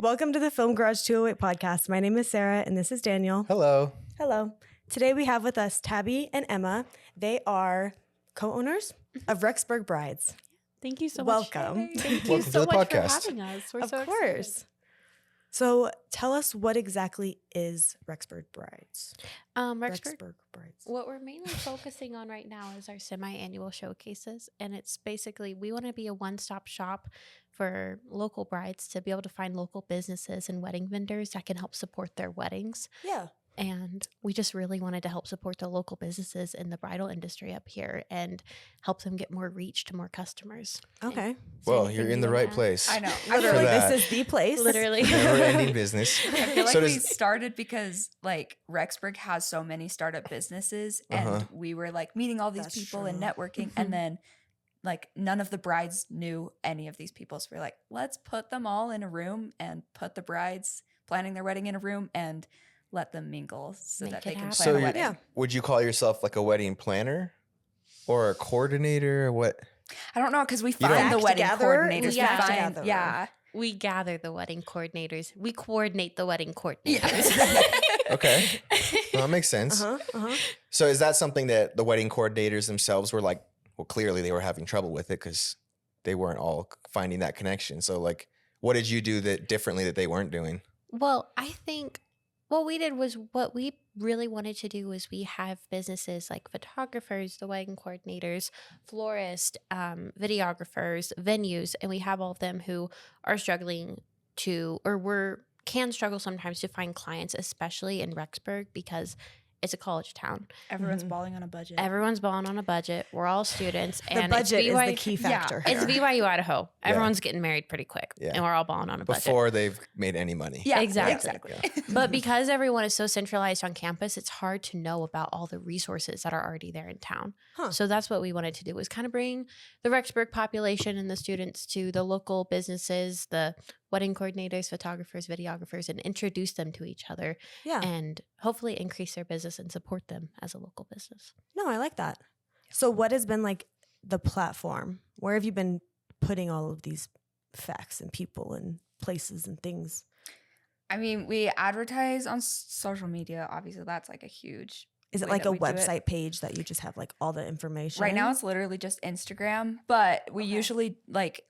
Welcome to the Film Garage 208 podcast. My name is Sarah and this is Daniel. Hello. Hello. Today we have with us Tabi and Emma. They are co-owners of Rexburg Brides. Thank you so much. Welcome. Thank you Welcome so to the much podcast. for having us. We're Of so course. excited. So tell us what exactly is Rexburg Brides? Rexburg, Brides. what we're mainly focusing on right now is our semi-annual showcases. And it's basically, we want to be a one-stop shop for local brides to be able to find local businesses and wedding vendors that can help support their weddings. Yeah. And we just really wanted to help support the local businesses in the bridal industry up here and help them get more reach to more customers. Okay. Well, you're in the right place. I know. Literally, that. this is the place. Literally. Never-ending business. I feel like So we does- started because like Rexburg has so many startup businesses and we were like meeting all these That's people and true. networking and then like none of the brides knew any of these people. So we're like, let's put them all in a room and put the brides planning their wedding in a room and let them mingle so Make that it they can happen. plan So a you- wedding. Yeah. Would you call yourself like a wedding planner or a coordinator or what? I don't know because we don't- find the Act wedding together, coordinators. we We act find, together. yeah. We gather the wedding coordinators. We coordinate the wedding coordinators. Yes. Okay. Well, that makes sense. Uh-huh. So is that something that the wedding coordinators themselves were like, well, clearly they were having trouble with it because they weren't all finding that connection. So like, what did you do that differently that they weren't doing? Well, I think what we did was what we really wanted to do was we have businesses like photographers, the wedding coordinators, florists, videographers, venues, and we have all of them who are struggling to, or can struggle sometimes to find clients, especially in Rexburg because it's a college town. Everyone's Mhm. balling on a budget. Everyone's balling on a budget. We're all students, The and budget it's is the BYU key yeah, factor It's here. BYU Idaho. Yeah. Everyone's getting married pretty quick, Yeah. and we're all balling on a budget. Before they've made any money. Yeah, Exactly. exactly. But because everyone is so centralized on campus, it's hard to know about all the resources that are already there in town. Huh. So that's what we wanted to do was kind of bring the Rexburg population and the students to the local businesses, the wedding coordinators, photographers, videographers, and introduce them to each other Yeah. and hopefully increase their business and support them as a local business. No, I like that. So what has been like the platform? Where have you been putting all of these facts and people and places and things? I mean, we advertise on social media. Obviously, that's like a huge. Is it way like that a we do it. website page that you just have like all the information? Right now, it's literally just Instagram, but we Okay. usually like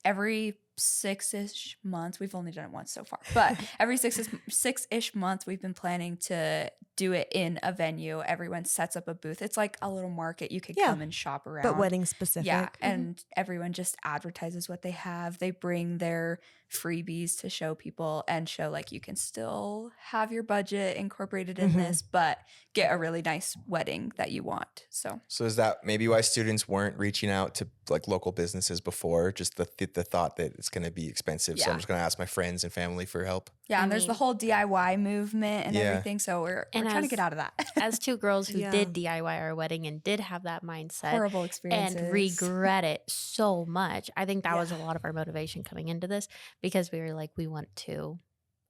every 6-ish months. We've only done it once so far, but every 6-ish months, we've been planning to do it in a venue. Everyone sets up a booth. It's like a little market you could Yeah. come and shop around. but wedding specific. Yeah, and everyone just advertises what they have. They bring their freebies to show people and show like you can still have your budget incorporated in Mhm. this, but get a really nice wedding that you want. So So is that maybe why students weren't reaching out to like local businesses before? Just the thought that it's going to be expensive. So I'm Yeah. just going to ask my friends and family for help. yeah, I and there's the mean- whole DIY movement and Yeah. everything. So we're And trying to as- get out of that. As two girls who Yeah. did DIY our wedding and did have that mindset, Horrible experiences. and regret it so much. I think that was a Yeah. lot of our motivation coming into this because we were like, we want to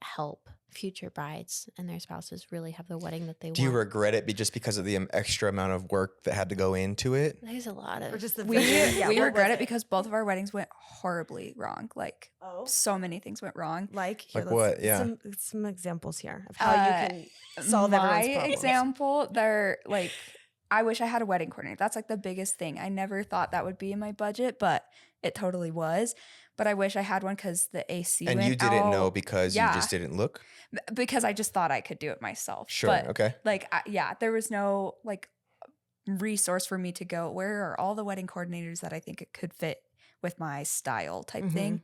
help future brides and their spouses really have the wedding that they Do you want. regret it just because of the extra amount of work that had to go into it? There's a lot of Or just the We, yeah, we what regret was it because both of our weddings went horribly wrong. Like Oh. so many things went wrong. Like, here, Like what? Yeah. Some examples here of how Uh, you can solve everyone's My problems. example, they're like, I wish I had a wedding coordinator. That's like the biggest thing. I never thought that would be in my budget, but it totally was. But I wish I had one because the AC And went you didn't know out. because Yeah. you just didn't look? Because I just thought I could do it myself. Sure. But Okay. like, yeah, there was no like resource for me to go, where are all the wedding coordinators that I think it could fit with my style type thing.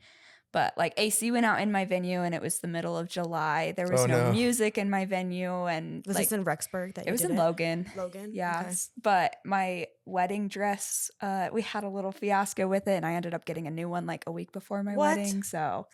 But like AC went out in my venue and it was the middle of July. There was Oh, no no. music in my venue and Was like, this in Rexburg that you it was did in Logan. Logan? Yeah. Okay. But my wedding dress, we had a little fiasco with it and I ended up getting a new one like a week before my What? wedding. So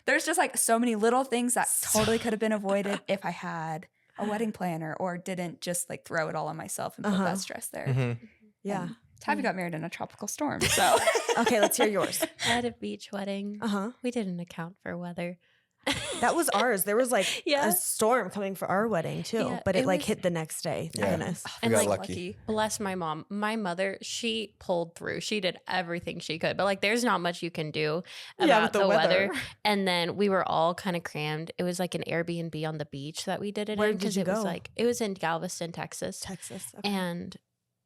there's just like so many little things that totally could have been avoided if I had a wedding planner or didn't just like throw it all on myself and put Uh-huh. that stress there. Mhm. Yeah. And Tabi got married in a tropical storm. So Okay, let's hear yours. I had a beach wedding. Uh-huh. We didn't account for weather. That was ours. There was like Yeah. a storm coming for our wedding too, Yeah, but it it like was- hit the next day. Thank Yeah. goodness. We And, got like, lucky. Bless my mom. My mother, she pulled through. She did everything she could. But like there's not much you can do about Yeah, with the the weather. weather. And then we were all kind of crammed. It was like an Airbnb on the beach that we did it Where in did you it was go? like it was in Galveston, Texas. Texas. Okay. And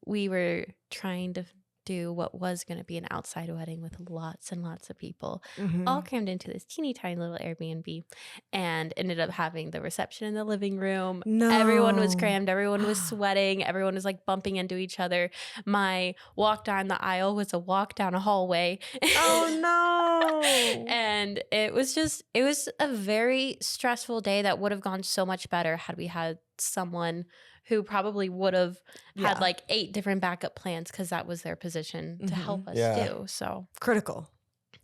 we were trying to do what was going to be an outside wedding with lots and lots of people, Mhm. all crammed into this teeny tiny little Airbnb, and ended up having the reception in the living room. No. Everyone was crammed. Everyone was sweating. Everyone was like bumping into each other. My walk down the aisle was a walk down a hallway. Oh no. And it was a very stressful day that would have gone so much better had we had someone who probably would have had Yeah. like 8 different backup plans because that was their position to Mhm. help us Yeah. do. So Critical.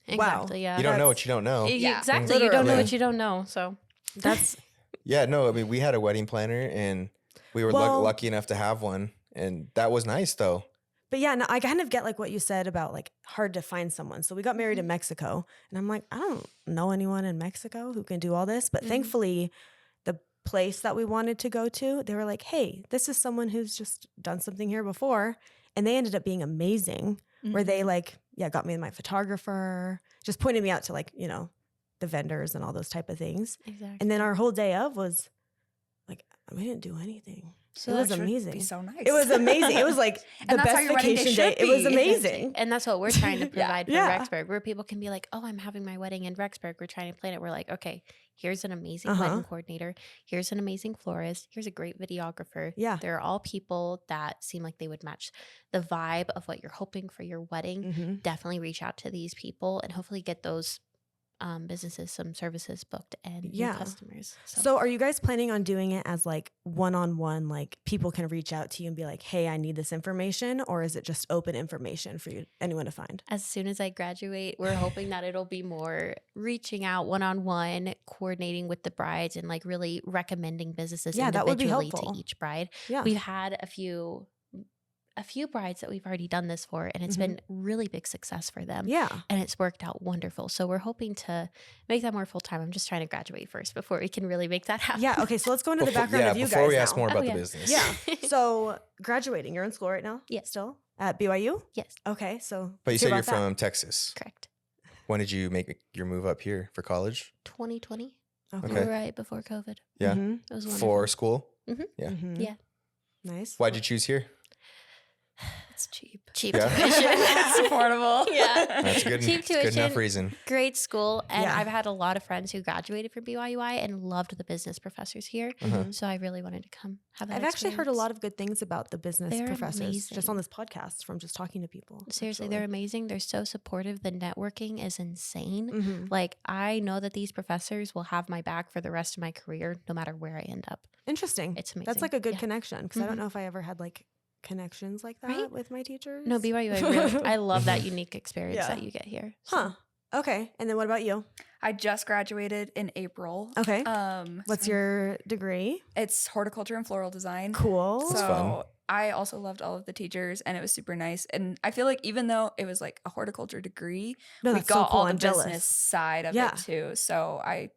exactly, yeah. You don't know what you don't know. Yeah. Exactly. You don't know Literally. what you don't know. So That's Yeah, no, I mean, we had a wedding planner and we were Well- lucky enough to have one. And that was nice though. But yeah, no, I kind of get like what you said about like hard to find someone. So we got married Mm-hmm. in Mexico, and I'm like, I don't know anyone in Mexico who can do all this. But Mhm. thankfully, the place that we wanted to go to, they were like, hey, this is someone who's just done something here before. And they ended up being amazing, where they like, yeah, got me my photographer, just pointed me out to like, you know, the vendors and all those type of things. exactly. And then our whole day of was like, we didn't do anything. So it was that should amazing. Be so nice. It was amazing. It was like the And that's how best your wedding day vacation day. should It was be. amazing. And that's what we're trying to Yeah. provide for Yeah. Rexburg, where people can be like, oh, I'm having my wedding in Rexburg. We're trying to plan it. We're like, okay, here's an amazing Uh-huh. wedding coordinator. Here's an amazing florist. Here's a great videographer. Yeah. They're all people that seem like they would match the vibe of what you're hoping for your wedding. Mm-hmm. Definitely reach out to these people and hopefully get those businesses some services booked and new Yeah. customers. So are you guys planning on doing it as like one-on-one, like people can reach out to you and be like, hey, I need this information? Or is it just open information for you, anyone to find? as soon as I graduate, we're hoping that it'll be more reaching out one-on-one, coordinating with the brides and like really recommending businesses Yeah, that would be individually helpful. to each bride. Yeah. We've had a few brides that we've already done this for, and it's Mhm. been really big success for them. Yeah. And it's worked out wonderful. So we're hoping to make that more full time. I'm just trying to graduate first before we can really make that happen. Yeah. Okay. So let's go into the background of you before guys we now. ask more Oh, about yeah. the business. Yeah. So graduating, you're in school right now? Yes. Still at BYU? Yes, Okay. So But you let's said hear you're about that. from Texas. correct. When did you make your move up here for college? 2020, Okay. right before COVID. Yeah. Mhm. It was wonderful. For school? Yeah. Mhm. Yeah. Nice. Why'd you choose here? It's cheap. Cheap Yeah. tuition. It's affordable. Yeah. That's a good, Cheap it's a good enough tuition. reason. Great school. And Yeah. I've had a lot of friends who graduated from BYUI and loved the business professors here. Uh-huh. So I really wanted to come have that I've actually heard a experience. lot of good things about the business They're professors just on amazing. this podcast from just talking to people. Seriously, they're amazing. They're so supportive. The networking is insane. Mm-hmm. Like, I know that these professors will have my back for the rest of my career, no matter where I end up. Interesting. It's amazing. That's like a good Yeah. connection because I don't Mhm. know if I ever had like connections like that Right? with my teachers. No, BYU, I love that unique experience Yeah. that you get here. So. Huh. Okay. And then what about you? I just graduated in April. Okay. What's What's your degree? It's horticulture and floral design. Cool. That's So fun. I also loved all of the teachers, and it was super nice. And I feel like even though it was like a horticulture degree, No, we that's got so cool. all the I'm jealous. business side of Yeah. it too. So I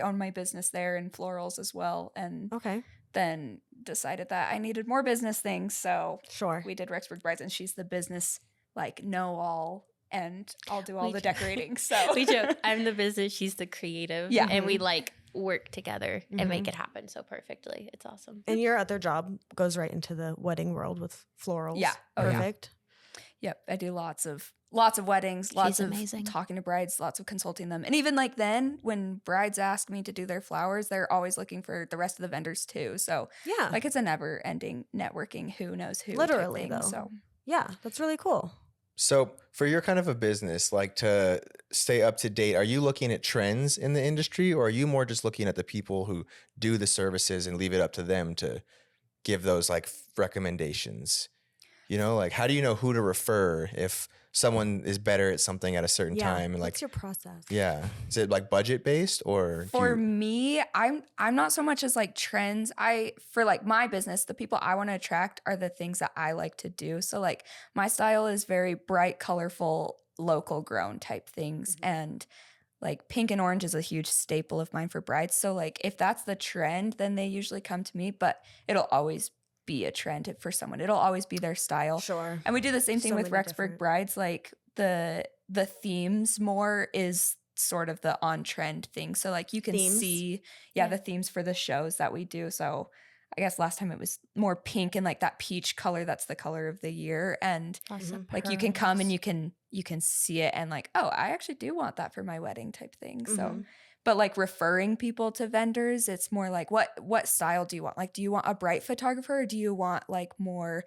own my business there in florals as well, and Okay. then decided that I needed more business things. So Sure. we did Rexburg Brides, and she's the business like know all, and I'll do all We the jo- decorating. So We joke, I'm the business, she's the creative. Yeah. And we like work together and make Mhm. it happen so perfectly. It's awesome. And your other job goes right into the wedding world with florals. Yeah. Oh, yeah. Perfect. Yep, I do lots of weddings, lots of amazing. talking to brides, lots of consulting them. And even like then when brides ask me to do their flowers, they're always looking for the rest of the vendors too. So Yeah. like it's a never ending networking, who knows who type Literally, thing. though. So Yeah. That's really cool. So for your kind of a business, like to stay up to date, are you looking at trends in the industry or are you more just looking at the people who do the services and leave it up to them to give those like recommendations? You know, like how do you know who to refer if someone is better at something at a certain time? And like, what's your process? yeah, is it like budget based or do for you- me, I'm not so much as like trends. For like my business, the people I want to attract are the things that I like to do. So like my style is very bright, colorful, local grown type things. Mhm. And like pink and orange is a huge staple of mine for brides. So like if that's the trend, then they usually come to me, but it'll always be a trend for someone. It'll always be their style. Sure. And we do the same thing So with many Rexburg different- Brides. Like the themes more is sort of the on trend thing. So like you can Themes? see, Yeah. the themes for the shows that we do. So I guess last time it was more pink and like that peach color. That's the color of the year. And Lots of like you can come and pearls. you can see it and like, oh, I actually do want that for my wedding type thing. So Mhm. but like referring people to vendors, it's more like what style do you want? Like do you want a bright photographer or do you want like more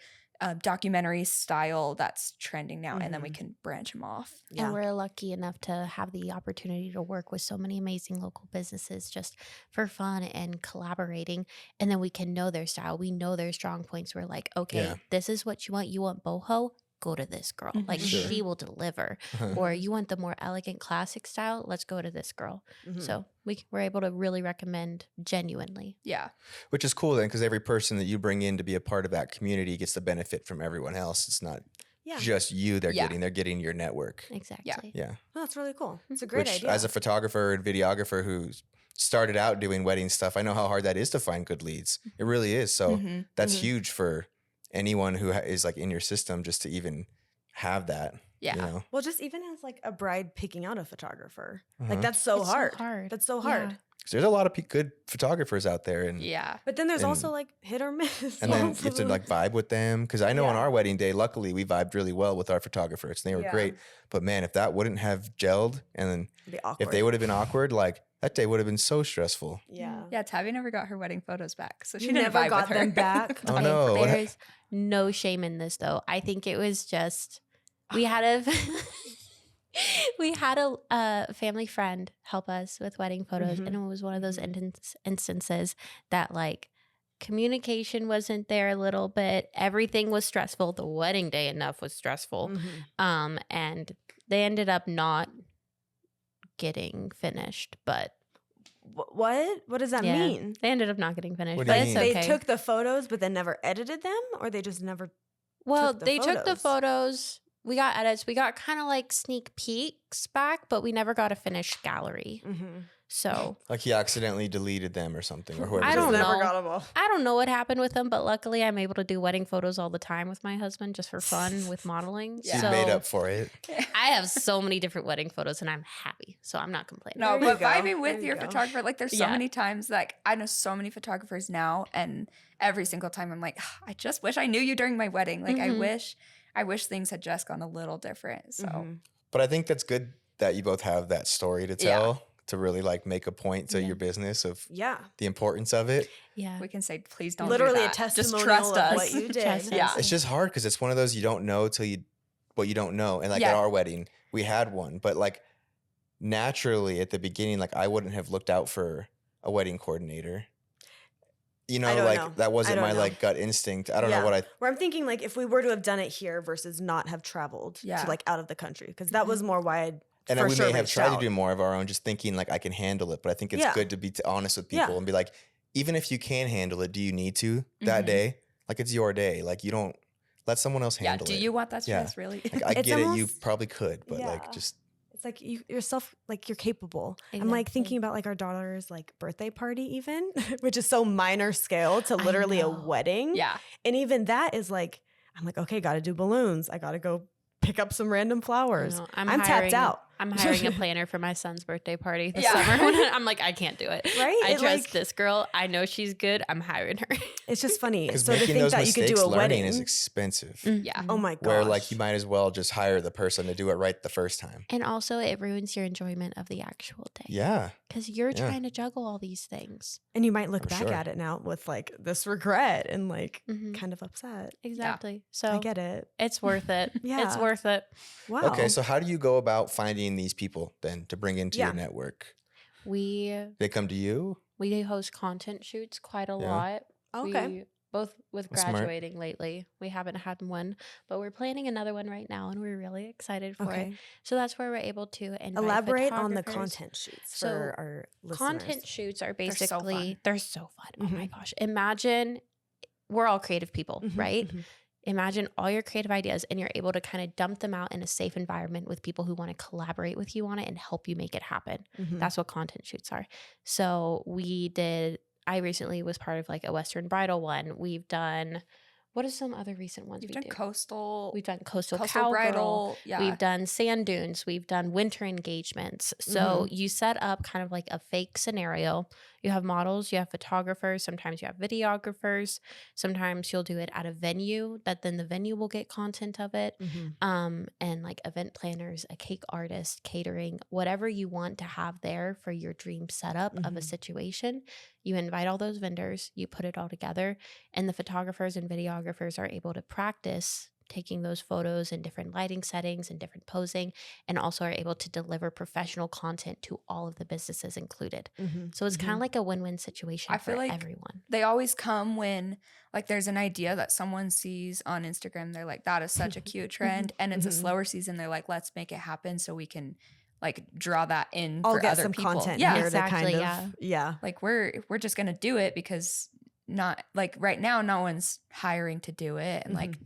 documentary style that's trending now? And then we Mhm. can branch them off. Yeah. And we're lucky enough to have the opportunity to work with so many amazing local businesses just for fun and collaborating. And then we can know their style. We know their strong points. We're like, okay, Yeah. this is what you want. You want boho? Go to this girl. Like Mhm. Sure. she will deliver. Or you want the more elegant classic style? Let's go to this girl. Mhm. So we're able to really recommend genuinely. Yeah. Which is cool then, because every person that you bring in to be a part of that community gets the benefit from everyone else. It's not Yeah. just you Yeah. they're getting your network. Exactly. Yeah. Oh, that's really cool. It's a great Which, idea. as a photographer and videographer who started out doing wedding stuff, I know how hard that is to find good leads. It really is. So Mhm. that's Mhm. huge for anyone who is like in your system, just to even have that. Yeah. You know? Well, just even as like a bride picking out a photographer, Uh-huh. like that's so It's hard. That's so hard. Yeah. 'Cause there's a lot of good photographers out there, and Yeah. But then there's And- also like hit or miss. and then you also. have to like vibe with them. Because I know on Yeah. our wedding day, luckily we vibed really well with our photographers, and they were Yeah. great. But man, if that wouldn't have gelled, and then It'd be awkward. if they would have been awkward, like that day would have been so stressful. Yeah. Yeah, Tabby never got her wedding photos back. So she You didn't never vibe got with her. them back? Oh Okay, no! What There's no shame in this though. I think it was just we had a we had a family friend help us with wedding photos, Mhm. and it was one of those Mhm. instances that like communication wasn't there a little bit. Everything was stressful. The wedding day enough was stressful. Mhm. And they ended up not getting finished, but What? What does that yeah, mean? they ended up not getting finished. What do But you it's mean? okay. They took the photos, but then never edited them, or they just never. Well, took the they took the photos. photos. We got edits. We got kind of like sneak peeks back, but we never got a finished gallery. Mm-hmm. So Like he accidentally deleted them or something, or whoever. I did don't it. know. Got them all. I don't know what happened with them, but luckily I'm able to do wedding photos all the time with my husband just for fun with modeling. Yeah. She So made up for it. I have so many different wedding photos and I'm happy. So I'm not complaining. No, There you but go. vibing with There you your go. photographer, like there's so Yeah. many times like I know so many photographers now, and every single time I'm like, I just wish I knew you during my wedding. Like Mhm. I wish things had just gone a little different. So Mhm. But I think that's good that you both have that story to Yeah. tell, to really like make a point to Yeah. your business of Yeah. the importance of it. Yeah. we can say, please don't Literally do a that. Just testimonial trust of us. what you did. Trust us. Yeah. It's just hard because it's one of those you don't know till you what you don't know. And like at Yeah. our wedding, we had one, but like naturally at the beginning, like I wouldn't have looked out for a wedding coordinator. You know, don't like know. that I wasn't don't my know. like gut instinct. I don't Yeah. know what I Where I'm thinking like if we were to have done it here versus not have traveled Yeah. to like out of the country, because that was more why I'd and for we sure may have reached tried out. to do more of our own, just thinking like I can handle it. But I think it's Yeah. good to be honest with Yeah. people and be like, even if you can handle it, do you need to that Mhm. day? Like it's your day. Like you don't let someone else Yeah. handle Do it. you want that Yeah. stress really? Like I It's get it. You almost- probably could, but Yeah. like just It's like yourself, like you're capable. I'm like Exactly. thinking about like our daughter's like birthday party, even, which is so minor scale to literally a know. wedding. Yeah. And even that is like, I'm like, okay, got to do balloons. I got to go pick up some random I flowers. know. I'm tapped out. I'm hiring a planner for my son's birthday party this Yeah. summer. I'm like, I can't do it. Right? I It, trust like- this girl. I know she's good. I'm hiring her. It's just funny. because So to making think those that you could mistakes do a learning wedding. is expensive. Yeah. Oh my gosh. Where like you might as well just hire the person to do it right the first time. And also, it ruins your enjoyment of the actual day. Yeah. Because you're Yeah. trying to juggle all these things. And you might look For back sure. at it now with like this regret and like Mhm. kind of upset. Exactly. So I get it. it's worth it. It's Yeah. worth it. Wow. Okay, so how do you go about finding these people then to bring into Yeah. your network? We They come to you? host content shoots quite a Yeah. lot. Okay. We, both with That's smart. graduating lately. We haven't had one, but we're planning another one right now and we're really excited for it. Okay. So that's where we're able to invite Elaborate on the photographers. content shoots So, for our listeners. Content shoots are so basically fun. they're so fun. Oh my Mhm. gosh. Imagine we're all creative people, Mhm, right? mhm. imagine all your creative ideas and you're able to kind of dump them out in a safe environment with people who want to collaborate with you on it and help you make it happen. Mhm. That's what content shoots are. So I recently was part of like a Western bridal one. We've done, what are some other recent ones You've we done do? coastal. We've done coastal Coastal cowgirl. bridal, yeah. We've done sand dunes. We've done winter engagements. So you set up kind of like a fake scenario. You have models, you have photographers, sometimes you have videographers. Sometimes you'll do it at a venue that then the venue will get content of it. Mhm. And like event planners, a cake artist, catering, whatever you want to have there for your dream setup of a Mhm. situation. You invite all those vendors, you put it all together, and the photographers and videographers are able to practice taking those photos in different lighting settings and different posing, and also are able to deliver professional content to all of the businesses included. Mhm. So it's kind of Mhm. like a win-win situation I feel for like everyone. they always come when like there's an idea that someone sees on Instagram. They're like, that is such a cute trend. And it's a Mhm. slower season. They're like, let's make it happen so we can like draw that in I'll for get other some people. content Yeah. here Exactly, to kind of yeah. Like we're just gonna do it because not like right now no one's hiring to do it, and like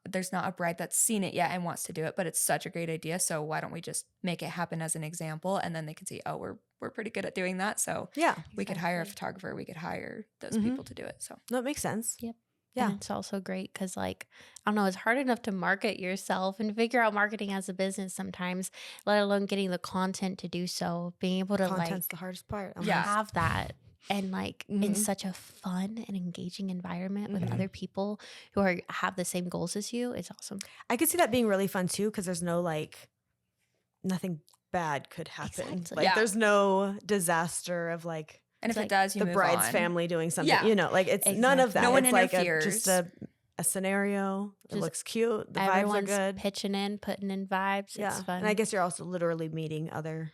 there's not a bride that's seen it yet and wants to do it, but it's such a great idea, so why don't we just make it happen as an example, and then they can see, oh, we're pretty good at doing that, so Yeah. we could hire a Exactly. photographer, we could hire those people to do it. So No, it makes sense. Yep. Yeah. And it's also great because, like, I don't know, it's hard enough to market yourself and figure out marketing as a business sometimes, let alone getting the content to do so. Being able to Content's like the hardest part. Yeah. have that and like in Mhm. such a fun and engaging environment with Mhm. other people who have the same goals as you, it's awesome. I could see that being really fun too, because there's no like nothing bad could happen. Exactly. Like Yeah. there's no disaster of like and It's if like it does, you the move bride's on. family doing something. Yeah. You know, like it's none of that. Exactly. No one it's like interferes. just a scenario. It Just looks cute. The Everyone's vibes are good. pitching in, putting in vibes. Yeah. It's fun. And I guess you're also literally meeting other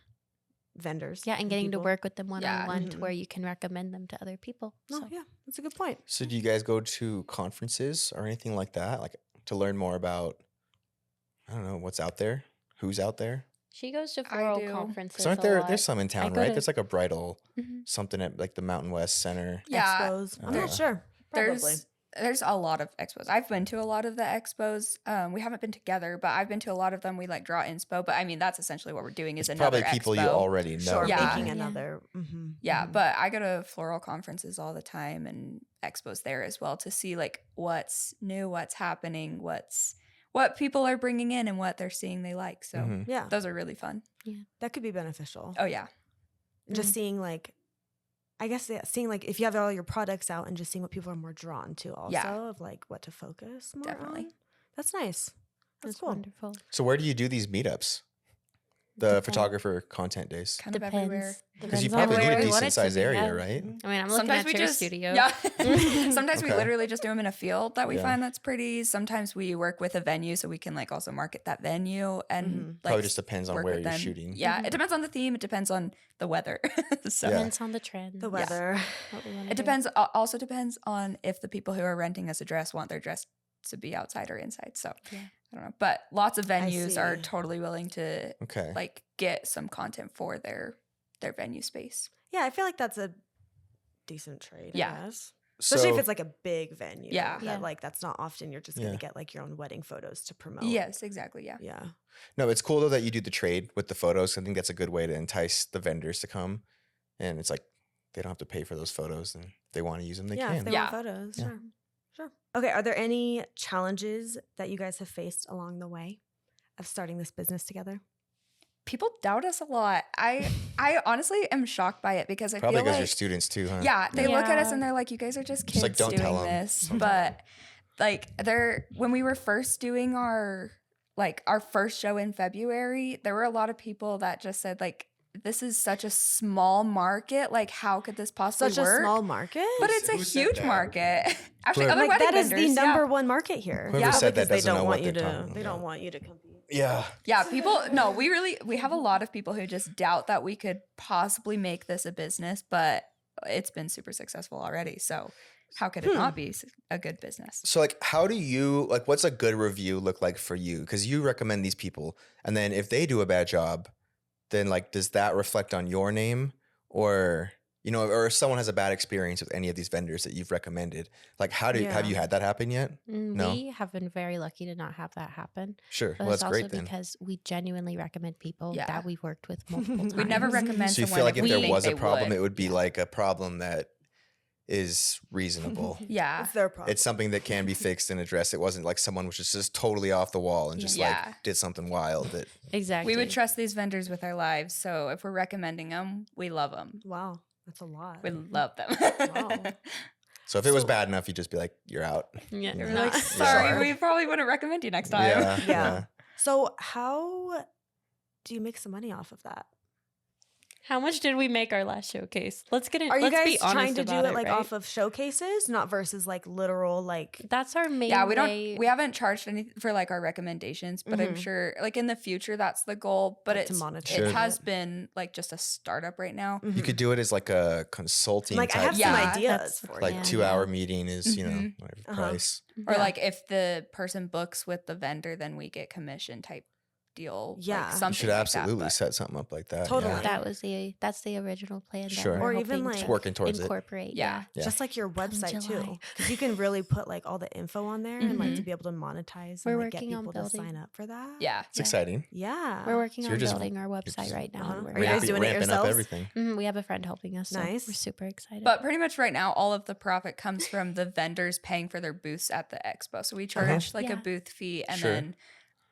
vendors. yeah, and getting to people. work with them one-on-one to Mhm. where you can recommend them to other people. Oh, So yeah. That's a good point. So do you guys go to conferences or anything like that, like to learn more about, I don't know, what's out there, who's out there? she goes to I floral do. conferences. Because aren't a there lot. there's some in town, go right? to- There's like a bridal Mhm. something at like the Mountain West Center. Yeah. Expos. I'm not sure. Probably. There's a lot of expos. I've been to a lot of the expos. We haven't been together, but I've been to a lot of them. We like draw inspo, but I mean that's essentially what we're doing is It's another probably people you expo. already know. Sure. Yeah. Making Yeah. another. Yeah, but I go to floral conferences all the time and expos there as well to see like what's new, what's happening, what people are bringing in and what they're seeing they like. So Mhm. Yeah. those are really fun. That could be beneficial. Oh yeah. Just seeing like, I guess seeing like if you have all your products out and just seeing what people are more drawn to also Yeah. of like what to focus more Definitely. on. That's nice. That's It's cool. wonderful. So where do you do these meetups? The Depends. photographer content days. Kind of Depends. everywhere. Because you Depends on probably where need a we want it decent to sized be, area, yeah. right? I mean, I'm looking Sometimes at we your just studio. Yeah. Sometimes we Okay. literally just do them in a field that we Yeah. find that's pretty. Sometimes we work with a venue so we can like also market that venue and like Probably just depends on work where with you're them. shooting. Yeah, it depends on the theme. It depends on the weather. So Yeah. Depends on the trend. The weather. What we wanna it do. depends. Also depends on if the people who are renting us a dress want their dress to be outside or inside. So Yeah. I don't know, but lots of venues are see. totally willing to Okay. like get some content for their venue space. Yeah, I feel like that's a decent trade. Yeah. I guess. Especially if So- it's like a big venue. Yeah. That, Yeah. like that's not often you're just Yeah. gonna get like your own wedding photos to promote. Yes, exactly. Yeah. Yeah. No, it's cool though that you do the trade with the photos. I think that's a good way to entice the vendors to come. And it's like they don't have to pay for those photos, and if they want to use them, they yeah, can. if they Yeah. want photos. Yeah. Sure. Sure. Okay. Are there any challenges that you guys have faced along the way of starting this business together? People doubt us a lot. I honestly am shocked by it because I Probably feel because like you're students too, huh? yeah, they look at us Yeah. and they're like, you guys are just Just kids like, don't doing tell 'em. this. But like when we were first doing our first show in February, there were a lot of people that just said like, this is such a small market. Like, how could this possibly Such work? a small market? But it's a Who said huge that? market. Actually, Whoever- other like wedding that is the vendors, number yeah. one market here. Whoever Yeah, said that because they doesn't know don't what want you they're to. talking They about. don't want you to compete. Yeah. Yeah, people no, we have a lot of people who just doubt that we could possibly make this a business, but it's been super successful already. So how could it not be a good business? So like how do you like what's a good review look like for you? Because you recommend these people, and then if they do a bad job, then like does that reflect on your name? Or you know, or if someone has a bad experience with any of these vendors that you've recommended, like have Yeah. you had that happen yet? No? We have been very lucky to not have that happen. Sure. But Well, it's that's also great then. because we genuinely recommend people Yeah. that we've worked with multiple times. We never recommend So you someone feel like if we there think was a they problem, would. it would be like a problem that is reasonable. Yeah. It's their problem. It's something that can be fixed and addressed. It wasn't like someone was just totally off the wall and just Yeah. like did something wild. That Exactly. We would trust these vendors with our lives. So if we're recommending them, we love them. Wow, that's a lot. We love them. Wow. so if it was So- bad enough, you'd just be like, you're out. Yeah. You're We're not- like, sorry, we probably wouldn't recommend you next time. Yeah. Yeah. So how do you make some money off of that? How much did we make our last showcase? Let's get it. Are you let's guys be honest trying to do about it like right? off of showcases, not versus like literal like? That's our main. Yeah, we way. don't. We haven't charged anything for like our recommendations, but I'm Mhm. sure like in the future that's the goal. But Like, to it's monetize Sure. it has been like just a startup right now. You could do it as like a consulting like I type have thing. some Yeah, ideas that's- for Like you. Yeah. 2-hour meeting is, you know, Mhm. whatever Uh-huh. price. Or Yeah. like if the person books with the vendor, then we get commission type deal. Yeah. like You something You should like absolutely that, set something up like that. Totally. Yeah. that's the original plan. Sure. That we're Or even, hoping like, to Working towards it. incorporate. Yeah. Yeah. Just like your website too, July. because you can really put like all the info on there and like to Mhm. be able to monetize We're and like, get working on people to building. sign up for that. but yeah. It's exciting. Yeah. We're working So on you're just- building our website right now. uh-huh. And we're Are you guys doing it ramping up yourselves? everything. We have a friend helping us. So Nice. We're super excited. But pretty much right now, all of the profit comes from the vendors paying for their booths at the expo. So we charge like Yeah. a booth fee and Sure. then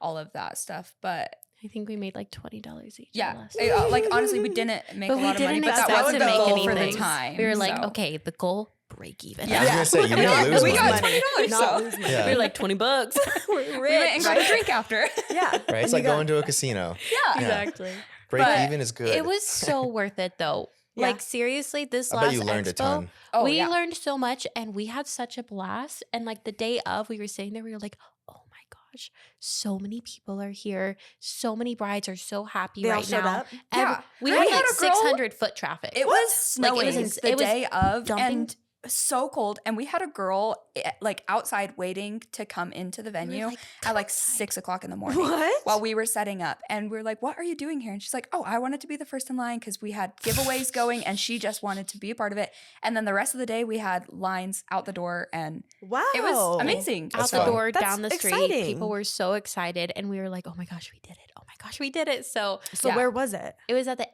all of that stuff. But I think we made like $20 each. yeah, last like honestly, we didn't make But a we lot of money, didn't but that expect was to the make goal for the anything. time. We were like, so. okay, the goal, break even. Yeah. I was gonna say you need to lose we money. got $20. Not So lose money. Yeah. We were like $20. We're we went rich. and got a drink after. Yeah. Right? It's And like you got- going to a casino. Yeah. Exactly. Break But even is good. It was so worth it though. Yeah. Like seriously, this I last bet you learned expo, a ton. Oh, we yeah. learned so much and we had such a blast. And like the day of, we were sitting there, we were like, oh my gosh, so many people are here. So many brides are so happy They all right showed now. up. Yeah. We We had had like a girl- 600 foot traffic. It was snowing Like, it was the it was day of dumping. and so cold. And we had a girl like outside waiting to come into the venue like, at like 6 o'clock in the morning. What? While we were setting up, and we're like, what are you doing here? And she's like, oh, I wanted to be the first in line because we had giveaways going and she just wanted to be a part of it. And then the rest of the day we had lines out the door and Wow. it was amazing. out That's the fun. door, That's down the street. exciting. People were so excited, and we were like, "Oh my gosh, we did it! Oh my gosh, we did it!" So So Yeah. where was it? it was at the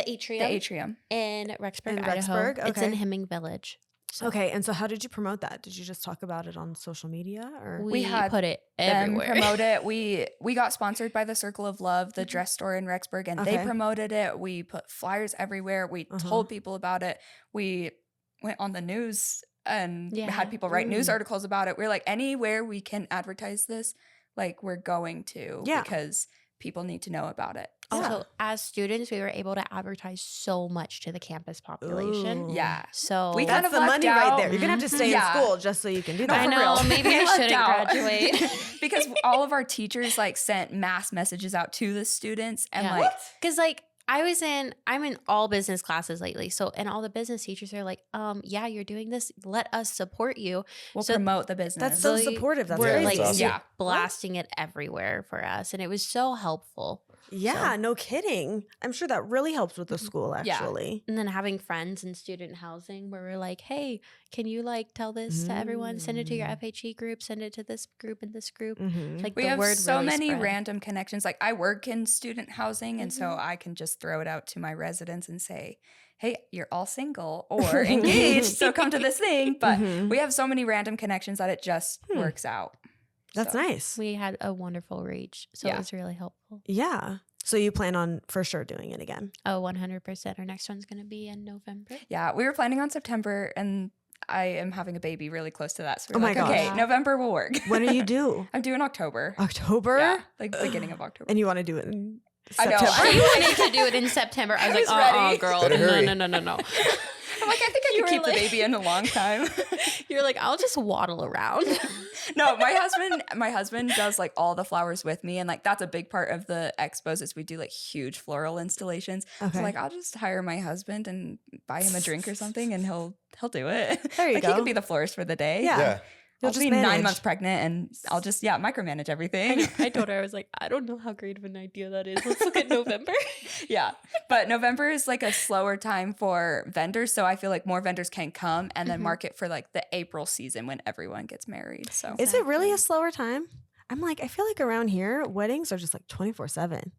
atrium, The atrium. in Rexburg, In Idaho. Rexburg? It's in Okay. Hemming Village. So Okay, and so how did you promote that? Did you just talk about it on social media or? we had put it Them everywhere. promote it. We got sponsored by the Circle of Love, the dress store in Rexburg, and they Okay. promoted it. We put flyers everywhere. We Uh-huh. told people about it. We went on the news and Yeah. had people write news Mm. articles about it. We're like, anywhere we can advertise this, like we're going to, Yeah. because people need to know about it. Also, as students, we were able to advertise so much to the campus population. Ooh. Yeah. So We That's kind of the lucked money right out. there. You're gonna have to stay Yeah. in school just so you can do No, that. I for know, real. maybe I We lucked shouldn't out. graduate. Because all of our teachers like sent mass messages out to the students and Yeah. like Because like I'm in all business classes lately. So and all the business teachers are like, yeah, you're doing this. Let us support you. we'll So promote the business. That's so Really, supportive. That's we're Yeah, crazy. like awesome. Yeah. blasting it everywhere for us. And it was so helpful. Yeah, So- no kidding. I'm sure that really helps with the school Yeah. actually. And then having friends in student housing where we're like, hey, can you like tell this to everyone? Send it to your Mm. FHE group, send it to this group and this group. Mhm. Like we the have word so really many spread. random connections. Like I work in student housing, and so Mhm. I can just throw it out to my residents and say, hey, you're all single or engaged, so come to this thing. But Mhm. we have so many random connections that it just works out. That's So, nice. We had a wonderful reach. So Yeah. it was really helpful. Yeah. So you plan on for sure doing it again. Oh, 100%. Our next one's going to be in November. Yeah, we were planning on September, and I am having a baby really close to that. So we're Oh my like, gosh. okay, Yeah. November will work. When do you do? I'm doing October. October? Yeah, like beginning of October. And you want to do it in I know. September? You wanted to do it in September. I was I like, was ready. girl. Better hurry. No. I'm like, I think I You could were keep like- the baby in a long time. You're like, I'll just waddle around. No, my husband does like all the flowers with me, and like that's a big part of the expos is we do like huge floral installations. Okay. So like I'll just hire my husband and buy him a drink or something, and he'll do it. There you like go. he could be the florist for the day. Yeah. Yeah. You'll I'll just be 9 manage. months pregnant and I'll just micromanage everything. I told her, I was like, I don't know how great of an idea that is. Let's look at November. Yeah. But November is like a slower time for vendors. So I feel like more vendors can come and then market for like the April season when everyone gets married. So Is it really a slower time? I'm like, I feel like around here, weddings are just like 24/7.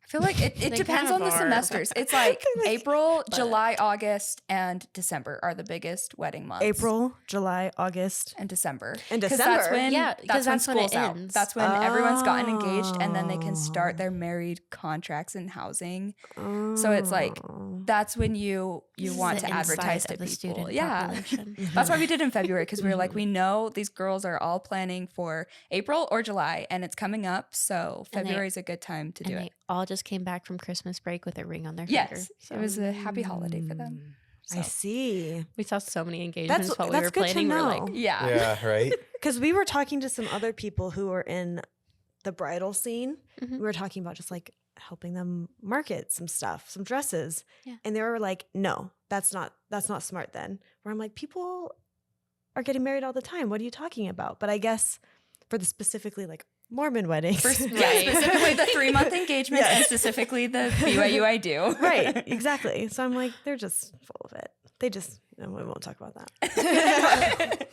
I feel like it They depends kind on of the are. semesters. It's like April, July, August, and December are the biggest wedding months. April, July, August, and December. and 'Cause December. That's when, Yeah, 'cause that's when that's when it school's out. ends. That's when everyone's gotten engaged and then they can Oh. start their married contracts and housing. So it's like that's when you want to The advertise inside to of the people. student Yeah. population. That's why we did in February because we were like, we know these girls are all planning for April or July and it's coming up. So And they- February is a good time to do And it. they all just came back from Christmas break with a ring on their finger. Yes. So It was a happy holiday for them. I see. we saw so many engagements while we that's were good to planning. We're know. like, Yeah. Yeah, right. Because we were talking to some other people who were in the bridal scene. Mhm. We were talking about just like helping them market some stuff, some dresses. Yeah. And they were like, no, that's not smart then. Where I'm like, people are getting married all the time. What are you talking about? But I guess for the specifically like Mormon weddings. Right. Specifically the 3-month engagements and specifically the BYU I do. Right, exactly. So I'm like, they're just full of it. They just, no, we won't talk about that.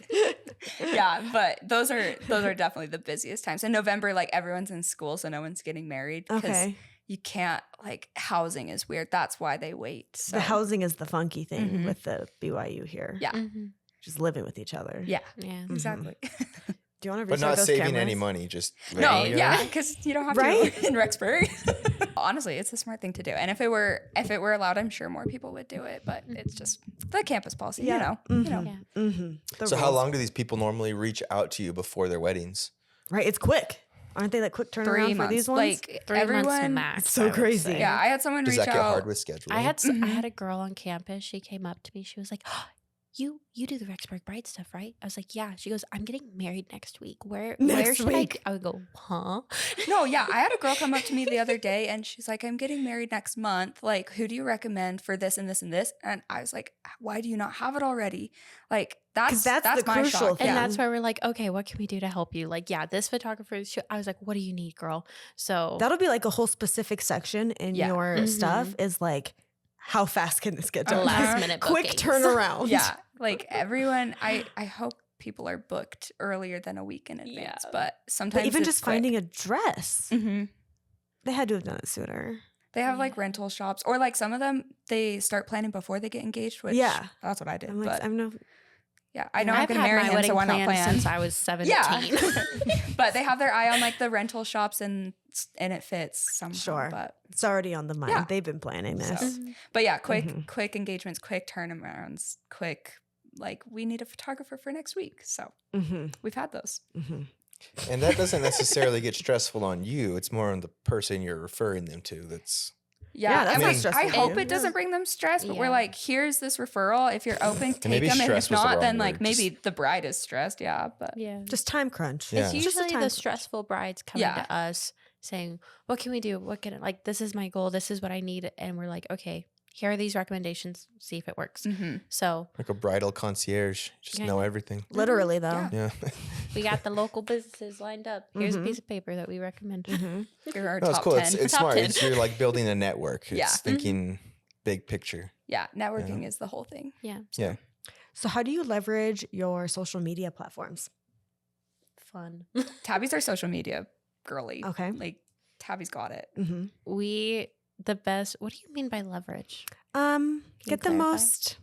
Yeah, but those are definitely the busiest times. In November, like everyone's in school, so no one's getting married because Okay. you can't, like, housing is weird. That's why they wait. So The housing is the funky thing Mhm. with the BYU here. Yeah. mhm. Just living with each other. Yeah, Yeah. exactly. Do you want to But restart not those saving cameras? any money, just No, letting you go. yeah, because you don't have Right? to in Rexburg. Honestly, it's a smart thing to do. And if it were allowed, I'm sure more people would do it. But it's just the campus policy, you know. Mhm. You know. Yeah. Mm-hmm. So how long do these people normally reach out to you before their weddings? Right, it's quick. Aren't they like quick 3 turnaround months. for these ones? Like 3 everyone. months max. so I would crazy. say. Yeah, I had someone Does reach that get out. hard with scheduling? I had a girl on campus. She came up to me. She was like, oh, you do the Rexburg Bride stuff, right? I was like, yeah. She goes, I'm getting married next week. Where Next should week. I would go, huh? No, yeah. I had a girl come up to me the other day and she's like, I'm getting married next month. Like, who do you recommend for this and this and this? And I was like, why do you not have it already? Like, that's that's the my crucial shock. thing. And Yeah. that's why we're like, okay, what can we do to help you? Like, yeah, this photographer is I was like, what do you need, girl? So That'll be like a whole specific section in Yeah. your Mhm. stuff is like, how fast can this get a done? last minute Quick bookings. turnaround. Yeah. Like everyone, I hope people are booked earlier than a week in advance. Yeah. But sometimes But even it's just quick. finding a dress, Mhm. they had to have done it sooner. They have like rental shops, or like some of them they start planning before they get engaged. Which Yeah. that's what I did. I'm like, But I'm no. yeah, I know I'm I've gonna had marry my him, wedding so why not planned plan? since I was 17. Yeah, but they have their eye on like the rental shops and it fits somehow. Sure. But It's already on the mind. Yeah. They've been planning this. So- Mhm. But yeah, quick Mhm. engagements, quick turnarounds, quick. Like we need a photographer for next week, so Mm-hmm. we've had those. Mm-hmm. And that doesn't necessarily get stressful on you. It's more on the person you're referring them to. That's Yeah, that's I not mean, stressful I for hope you. it doesn't bring them stress, but we're Yeah. like, here's this referral. If you're open, take maybe them. And stress if was the not, wrong then like word. maybe the bride is stressed. Yeah, but Yeah. Just time crunch. Yeah. It's It's just a usually time the crunch. stressful brides coming Yeah. to us saying, what can we do? What can like, this is my goal. This is what I need. And we're like, okay, here are these recommendations. See if it works. mhm. So like a bridal concierge. Just Yeah. know everything. Literally, though. Yeah. Yeah. we got the local businesses lined up. Here's Mhm. a piece of paper that we recommend. Mm-hmm. You're our No, it's top cool. 10. It's Top smart. 10. You're like building a network. It's Yeah. thinking big picture. Yeah, networking is the whole thing. Yeah. Yeah. So, how do you leverage your social media platforms? Fun. Tabby's our social media girly. Okay. Like Tabby's got it. Mm-hmm. The best. What do you mean by leverage? Get the clarify? most.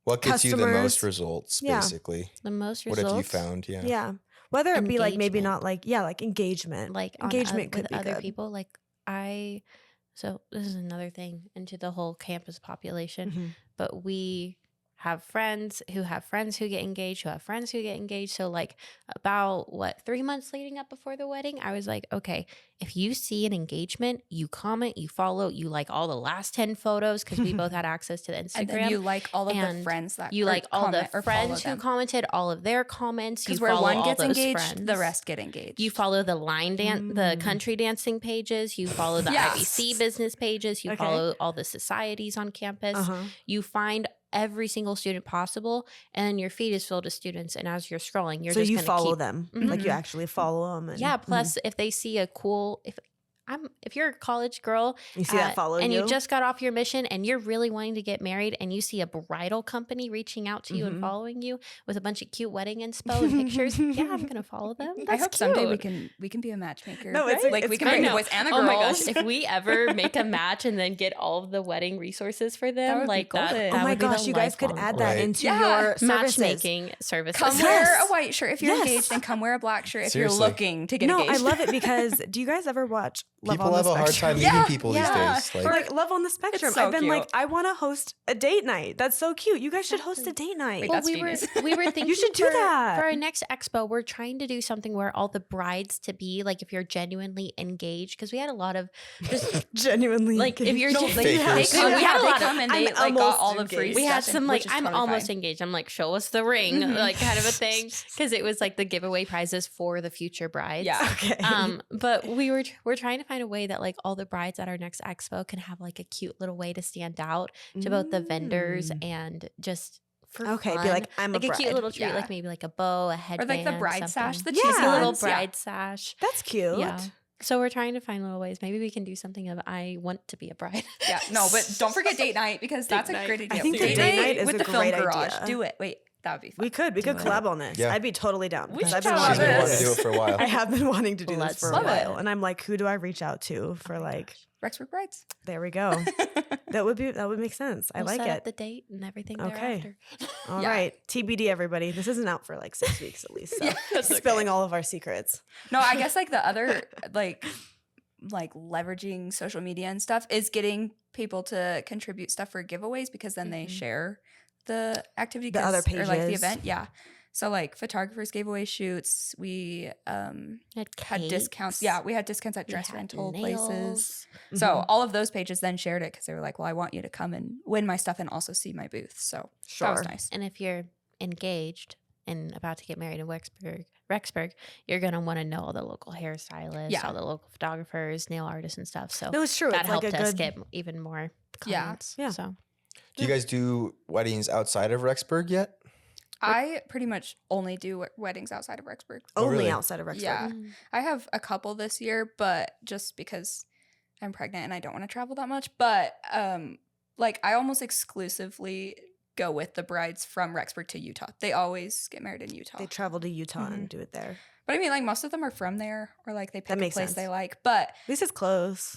What gets you the most Customers. results, Yeah. basically? The most What results. have you found? Yeah. Yeah. Whether it be like maybe Engagement. not like like engagement. Like on engagement could with be other good. people. Like so this is another thing into the whole campus population. Mhm. But we have friends who get engaged, who have friends who get engaged. So like about 3 months leading up before the wedding, I was like, okay, if you see an engagement, you comment, you follow, you like all the last 10 photos because we both had access to the Instagram. And then you like all of the And friends that You or like all the comment or follow friends who them. commented, all of their comments. You Because where follow one all gets those engaged, friends. the rest get engaged. You follow the the Mm. country dancing pages. You follow the Yes. IBC business pages. You Okay. follow all the societies on campus. Uh-huh. You find every single student possible, and your feed is filled with students. And as you're scrolling, you're So just you gonna follow keep, them, Mhm. like you actually follow them. And, Yeah. Plus, if they see a cool, if you're a college girl, you see that follow and you. you just got off your mission and you're really wanting to get married, and you see a bridal company reaching out to you and Mhm. following you with a bunch of cute wedding inspo and pictures, yeah, I'm gonna follow them. I That's hope someday cute. we can be a matchmaker. No, it's like it's we can great. bring the I know. boys and the Oh girls. my gosh, if we ever make a match and then get all of the wedding resources for them, would be like that, golden. that Oh my would be the gosh, you guys could lifelong add goal. that Right. into Yeah. your services. Matchmaking services. Come Yes. wear a white shirt if you're Yes. engaged, and come wear a black shirt if Seriously. you're looking to get No, engaged. I love it because do you guys ever watch Love People on have the a hard Spectrum? time Yeah, meeting people yeah. these days. Or Like, like Love on the Spectrum. so I've been like, cute. I want to host a date night. That's so cute. You guys should host a date night. Wait, Well, that's we genius. were thinking should do for, that. for our next expo. We're trying to do something where all the brides to be like, if you're genuinely engaged, because we had a lot of just Genuinely. like if you're just like Fakers. we had a they lot of come and they I'm like got almost all the free engaged. we had stuff, some which like is I'm totally almost fine. engaged. I'm like, show us the ring, Mhm. like kind of a thing, because it was like the giveaway prizes for the future brides. Yeah. Okay. But we're trying to find a way that like all the brides at our next expo can have like a cute little way to stand out to both the vendors Mm. and just for Okay, fun. be like, I'm like a a bride. cute little treat, Yeah. like maybe like a bow, a Or headband, like the bride sash, something. the Yeah. Just cheesy a little ones. Yeah. bride sash. That's cute. Yeah. So we're trying to find little ways. Maybe we can do something of I want to be a bride. Yeah, no, but don't forget date night because Date that's a night. great idea. I think the date night is with a the film great garage. idea. Do it. Wait, that would be fun. We could Do it. collab on this. Yeah. I'd be totally down. We because should I've been talk she's about been wanting wanting to to do it for a while. I have been wanting to do this Let's for a love while. it. And I'm like, who do I reach out to for Oh my like, gosh. Rexburg Brides. there we go. That would make sense. I We'll like set up it. the date and everything Okay. thereafter. All Yeah. right. TBD, everybody. This isn't out for like 6 weeks at least. So Yeah, that's spilling all of our secrets. No, I guess like the other like leveraging social media and stuff is getting people to contribute stuff for giveaways because then they Mhm. share the activity The other or like the pages. event. Yeah. So like photographers gave away shoots. We had discounts. Yeah, we had discounts at We dress had rental nails. places. Mm-hmm. So all of those pages then shared it because they were like, well, I want you to come and win my stuff and also see my booth. So that was Sure. nice. And if you're engaged and about to get married in Rexburg, you're gonna want to know all the local hairstylists, Yeah. all the local photographers, nail artists, and stuff. So No, it's true. that It's like helped a us good. get even more Yeah. clients. Yeah. So Do you guys do weddings outside of Rexburg yet? I pretty much only do weddings outside of Rexburg. Oh, only really? outside of Rexburg. Yeah. I have a couple this year, but just because I'm pregnant and I don't want to travel that much. But like I almost exclusively go with the brides from Rexburg to Utah. They always get married in Utah. They travel to Utah Mhm. and do it there. But I mean, like most of them are from there, or like they pick a makes place sense. they like. But At least it's close.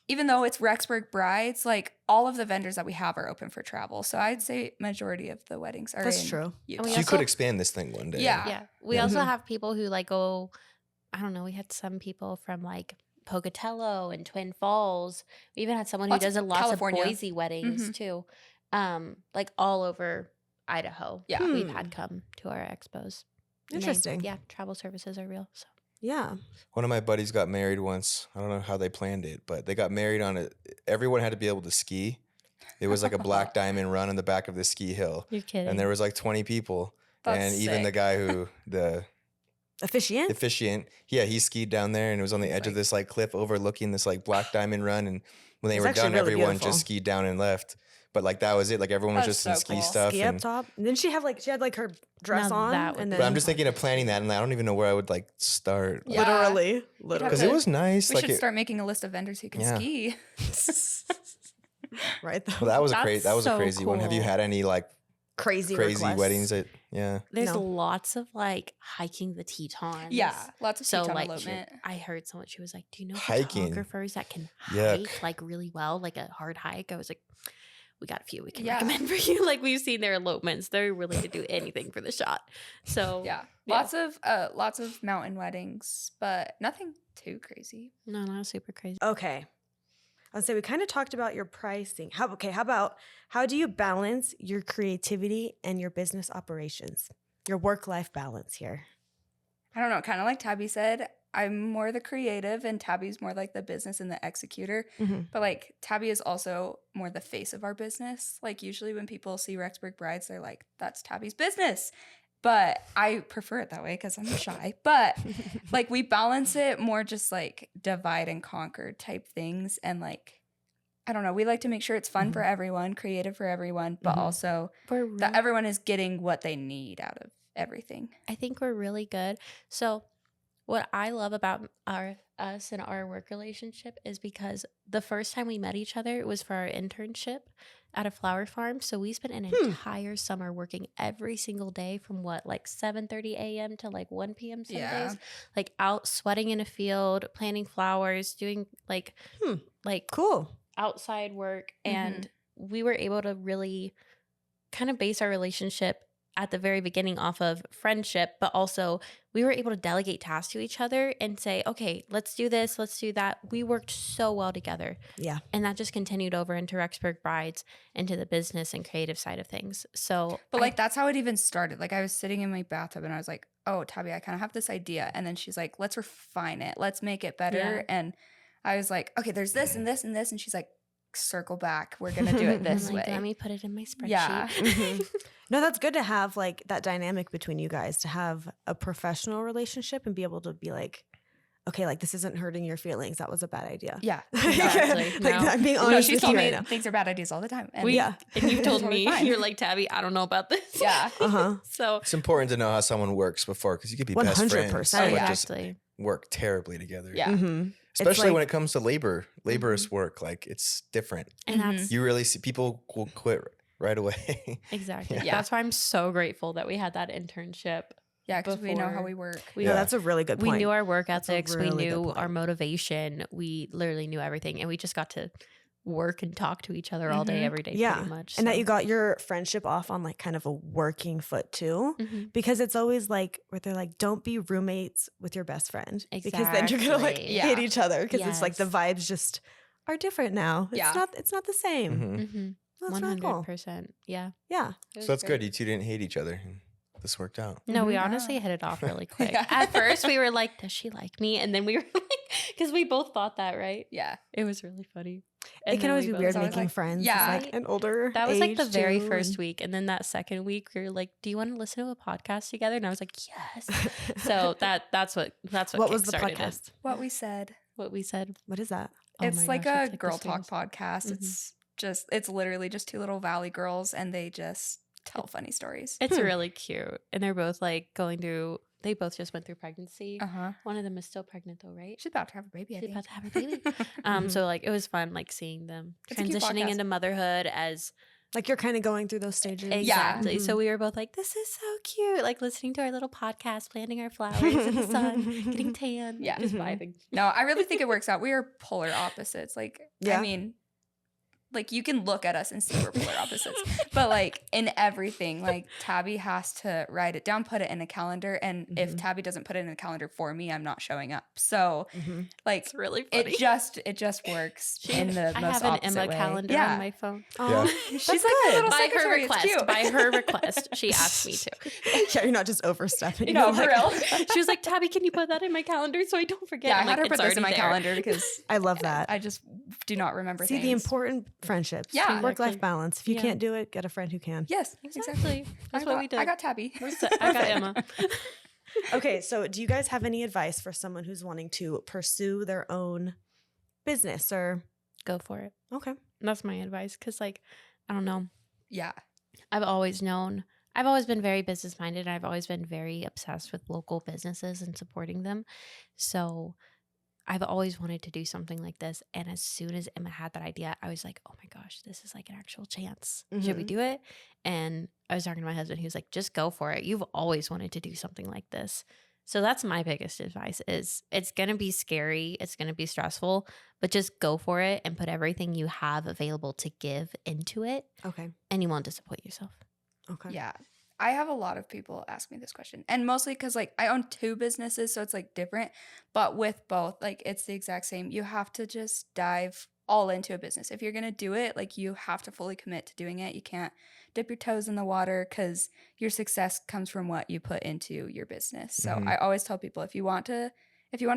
even though it's Rexburg Brides, like all of the vendors that we have are open for travel. So I'd say majority of the weddings are That's in true. Utah. we So you also- could expand this thing one day. Yeah. yeah, we Yeah. also Mhm. have people who like go. I don't know. We had some people from like Pocatello and Twin Falls. We even had someone who Lots of does lots California. of Boise weddings Mhm. too. Like all over Idaho. Yeah. We've Hmm. had come to our expos. And they- Interesting. yeah, travel services are real. So Yeah. One of my buddies got married once. I don't know how they planned it, but they got married on it. Everyone had to be able to ski. It was like a black diamond run on the back of the ski hill. you're kidding. And there was like 20 people. That's and even the sick. guy who, the Officiant? officiant, yeah, he skied down there and it was on the edge of this like cliff overlooking this like black diamond run. And when they It's were actually done, really everyone beautiful. just skied down and left. But like that was it. Like everyone was That's just in so ski cool. stuff. Ski up And, top. And then she had like her dress Now on. that would And be then but I'm just thinking of planning that and I don't even know where I would like start. Yeah. literally. Because to- it was nice. We like should it, start making a list of vendors who can Yeah. ski. right. well, that was a That's crazy. That was a so crazy one. Have you cool. had any like crazy crazy requests. weddings? That yeah. There's No. lots of like hiking the Tetons. Yeah, lots of So Teton like elopement. I heard someone, she was like, do you know Hiking. photographers that can Yuck. hike like really well, like a hard hike? I was like, we got a few we can Yeah. recommend for you. Like we've seen their elopements. They're willing to do anything for the shot. So Yeah, Yeah. lots of mountain weddings, but nothing too crazy. no, not super crazy. Okay. I'll say we kind of talked about your pricing. How about how do you balance your creativity and your business operations? Your work-life balance here. I don't know, kind of like Tabi said, I'm more the creative and Tabi's more like the business and the executor. Mhm. But like Tabi is also more the face of our business. Like usually when people see Rexburg Brides, they're like, that's Tabi's business. But I prefer it that way because I'm shy. But like we balance it more just like divide and conquer type things. And like I don't know, we like to make sure it's fun for everyone, creative for everyone, but also that everyone is getting what they need out of everything. I think we're really good. So what I love about us and our work relationship is because the first time we met each other, it was for our internship at a flower farm. So we spent an entire summer working every single day from like 7:30 a.m. to like 1 p.m. some days, like out sweating in a field, planting flowers, doing like Cool. outside work. And we were able to really kind of base our relationship at the very beginning off of friendship, but also we were able to delegate tasks to each other and say, okay, let's do this, let's do that. We worked so well together. Yeah. And that just continued over into Rexburg Brides, into the business and creative side of things. So, but like, that's how it even started. Like, I was sitting in my bathtub and I was like, oh, Tabi, I kind of have this idea. And then she's like, let's refine it. Let's make it better. Yeah. And I was like, okay, there's this and this and this. And she's like, circle back. We're going to do it this I'm like, way. let me put it in my spreadsheet. Yeah. No, that's good to have like that dynamic between you guys, to have a professional relationship and be able to be like, okay, like this isn't hurting your feelings. That was a bad idea. Yeah. Exactly. Like, No. I'm being No, honest she with told you me right now. things are bad ideas all the time. And Yeah. And you've told Totally me, fine. you're like, Tabi, I don't know about this. Yeah. Uh-huh. So It's important to know how someone works before, because you could be best 100%. friends, Oh, but yeah. just exactly. work terribly together. Yeah. Mm-hmm. Especially like- when it comes to laborious work, like it's different. And Mhm. that's You really see people will quit right away. exactly. Yeah. That's why I'm so grateful that we had that internship. Yeah, because we know how Before- we work. We No, Yeah. that's a really good point. We knew our work That's a ethics. We really good knew point. our motivation. We literally knew everything. And we just got to work and talk to each other all day, Mhm. every day, Yeah. pretty much. And that so. you got your friendship off on like kind of a working foot too. Mhm. Because it's always like where they're like, don't be roommates with your best friend. Because then you're gonna like Exactly. Yeah. hate each other. Because it's like the Yes. vibes just are different now. It's Yeah. not the same. Mhm. Mhm. That's really cool. 100%. Yeah. Yeah. It was So that's great. good. You two didn't hate each other. This worked out. No, we Mhm. honestly hit it off really quick. Yeah. At first, we were like, does she like me? And then we were like, because we both thought that, right? Yeah. It was really funny. It And can then always we be both- weird always making like- friends. yeah. It's like an older That was like the age, very too, first and- week. And then that second week, we were like, do you want to listen to a podcast together? And I was like, yes. So that's what what was the kickstarted it. podcast? What we said. What we said. What is that? Oh It's my like gosh, a it's like girl the talk stairs. podcast. Mhm. It's literally just two little valley girls and they just tell funny stories. It's Hmm. really cute. And they're both like they both just went through pregnancy. Uh-huh. One of them is still pregnant though, right? She's about to have a baby, I She's think. about to have a baby. Mhm. So like it was fun like seeing them It's a cute transitioning podcast. into motherhood as Like you're kind of going through those stages. exactly. Mhm. So we were both like, this is so cute. Like listening to our little podcast, planting our flowers in the sun, getting tan, Yeah. just Mhm. vibing. No, I really think it works out. We are polar opposites. Like, Yeah. I mean, like you can look at us and see we're polar opposites. But like in everything, like Tabi has to write it down, put it in a calendar. And if Mhm. Tabi doesn't put it in a calendar for me, I'm not showing up. So Mhm. like It's really funny. it just works in the I most have an opposite Emma way. calendar Yeah. on my phone. Aw, She's that's like a good. little By her secretary. It's request. cute. By her request. She asked me to. Yeah, you're not just overstepping. No, You're for like- real. She was like, Tabby, can you put that in my calendar so I don't forget? Yeah, I I'm had like, her put "It's this in my already there." calendar because I love that. I just do not remember See things. the important friendships. Yeah. Work-life Exactly. balance. If you Yeah. can't do it, get a friend who can. Yes, exactly. Exactly. That's what we did. I got Tabi. I got Emma. Okay, so do you guys have any advice for someone who's wanting to pursue their own business or Go for it. okay. That's my advice. Cause like, I don't know. Yeah. I've always been very business minded. I've always been very obsessed with local businesses and supporting them. So I've always wanted to do something like this. And as soon as Emma had that idea, I was like, oh my gosh, this is like an actual chance. Should we Mhm. do it? And I was talking to my husband. He was like, just go for it. You've always wanted to do something like this. So that's my biggest advice is it's going to be scary. It's going to be stressful, but just go for it and put everything you have available to give into it Okay. and you won't disappoint yourself. Okay. Yeah. I have a lot of people ask me this question. And mostly because like I own two businesses, so it's like different. But with both, like it's the exact same. You have to just dive all into a business. If you're gonna do it, like you have to fully commit to doing it. You can't dip your toes in the water because your success comes from what you put into your business. So Mhm. I always tell people if you want to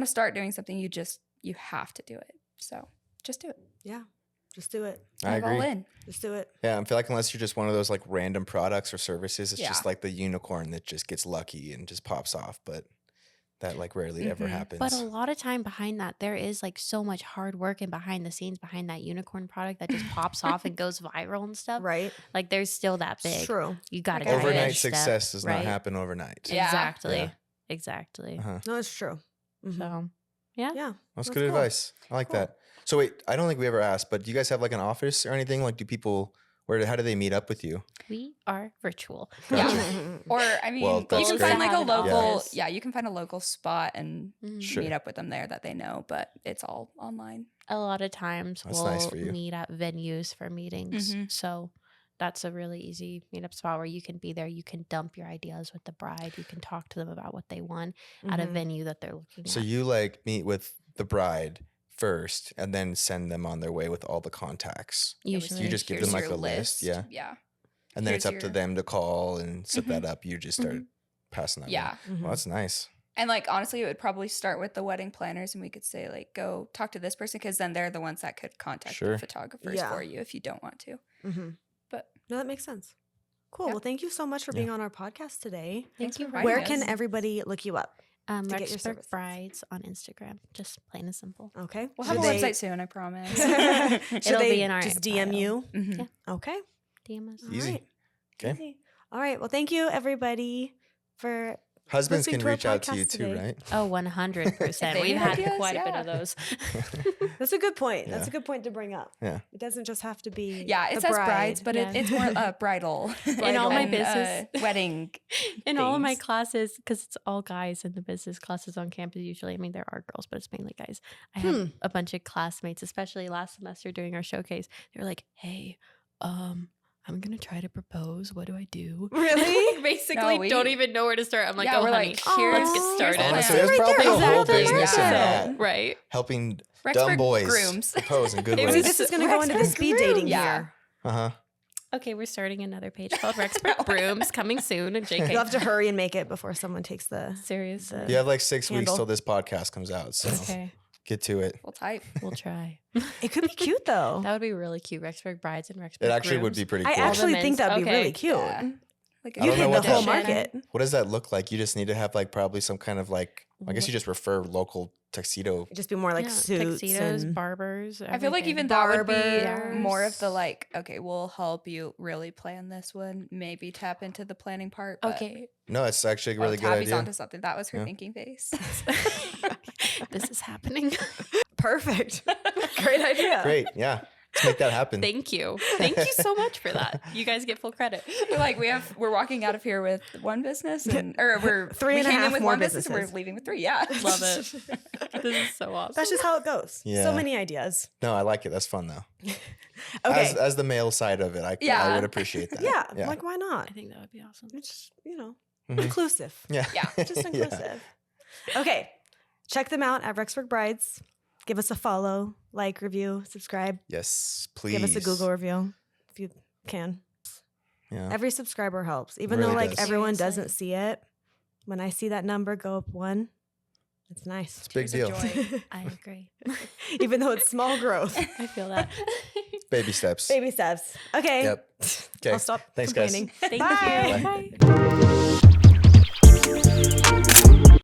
start doing something, you have to do it. So just do it. Yeah. Just do it. I Dive all agree. in. Just do it. Yeah, I feel like unless you're just one of those like random products or services, it's Yeah. just like the unicorn that just gets lucky and just pops off. But that like rarely ever Mhm. happens. But a lot of time behind that, there is like so much hard work and behind the scenes behind that unicorn product that just pops off and goes viral and stuff. Right. Like there's still that It's big. true. You got to Like go Overnight each step, success does not right? happen overnight. Yeah. Exactly. Yeah. Exactly. Uh-huh. No, it's true. Mhm. So, yeah. Yeah. That's That's good cool. advice. I like Cool. that. So wait, I don't think we ever asked, but do you guys have like an office or anything? Like, do people how do they meet up with you? We are virtual. Yeah. Or I mean, Well, you that's can great. find like a Have an local, office. yeah, you can find a local spot and Mhm. Sure. meet up with them there that they know, but it's all online. A lot of times That's we'll nice for you. meet at venues for meetings. Mhm. So that's a really easy meetup spot where you can be there. You can dump your ideas with the bride. You can talk to them about what they want at a Mhm. venue that they're looking So at. you like meet with the bride first and then send them on their way with all the contacts. Usually. You just give Here's them like your a list, yeah. Yeah. And then it's up Here's to your- them to call and set that up. You just start Mhm. passing that. Yeah. along. Well, that's nice. And like honestly, it would probably start with the wedding planners, and we could say like, go talk to this person because then they're the ones that could contact Sure. the photographers Yeah. for you if you don't want to. Mhm. But No, that makes sense. Cool. Yeah. Well, thank you so much for Yeah. being on our podcast today. Thank you for for inviting Where us. can everybody look you up? to get your Rexburg services? Brides on Instagram. Just plain and simple. Okay. We'll Should have a they- website soon, I promise. Should It'll they be in our just DM bio. you? Mhm. Yeah. Okay. DM us. All Easy. right. Okay. Easy. All right. Well, thank you everybody for Husbands listening can to our reach out to you podcast too, today. right? Oh, 100%. They We've have had ideas, quite a bit yeah. of those. That's a good point. That's Yeah. a good point to bring up. Yeah. It doesn't just have to be Yeah, it the says bride. brides, but Yeah. it's more bridal. In all my and, business. wedding. In all of my things. classes, because it's all guys in the business classes on campus usually. I mean, there are girls, but it's mainly guys. I have a bunch of classmates, especially last semester during our showcase. They were like, hey, I'm going to try to propose. What do I do? Really? Basically, No, don't we- even know where to start. I'm like, Yeah, oh, we're honey, like, let's get Aw. started. Honestly, Right there's probably there. a whole Exactly. business in Yeah. that. Right. Helping dumb Rexburg boys grooms. propose in good It See, ways. was- this is going to go into the Rexburg speed dating Yeah. here. Uh-huh. Okay, we're starting another page called Rexburg Brooms, coming soon. And JK. You'll have to hurry and make it before someone takes the. Seriously. You have like 6 weeks Handle. till this podcast comes out, so Okay, get to it. We'll type. we'll try. It could be cute though. That would be really cute. Rexburg Brides and Rexburg It actually would Grooms. be pretty I cool. actually men's- think that'd be okay. really cute. Yeah. Like I You don't know hit what the whole that- market. What does that look like? You just need to have like probably some kind of like, I guess you just refer local tuxedo. It'd just be more like Yeah, suits tuxedos, and barbers. I feel like everything. even that would be Barbers. more of the like, okay, we'll help you really plan this one. Maybe tap into the planning part. But Okay, No, it's actually a really good Tabi's idea. onto something. That was her Yeah. thinking face. this is happening. perfect. Great idea. Great. Yeah. Let's make that happen. Thank you so much for that. You guys get full credit. We're like, we're walking out of here with one business, or we're Three and a we came half in with more one business, and businesses. we're leaving with 3. Yeah, Love it. This is so awesome. That's just how it goes. Yeah. So many ideas. No, I like it. That's fun though. Okay. As the male side of it, I Yeah. would appreciate that. yeah, like why not? I think that would be awesome. It's Mhm. inclusive. Yeah. Yeah. Just inclusive. Okay. Check them out at Rexburg Brides. Give us a follow, like, review, subscribe. Yes, please. Give us a Google review if you can. Yeah. Every subscriber helps. Even Really though like does. everyone Seriously. doesn't see it, when I see that number go up 1, it's nice. It's a big Tears deal. of joy. I agree. Even though it's small growth. I feel that. Baby steps. Baby steps. Okay. Yep. Okay. I'll stop Thanks, guys. complaining. Thank Bye. you. Bye. Bye.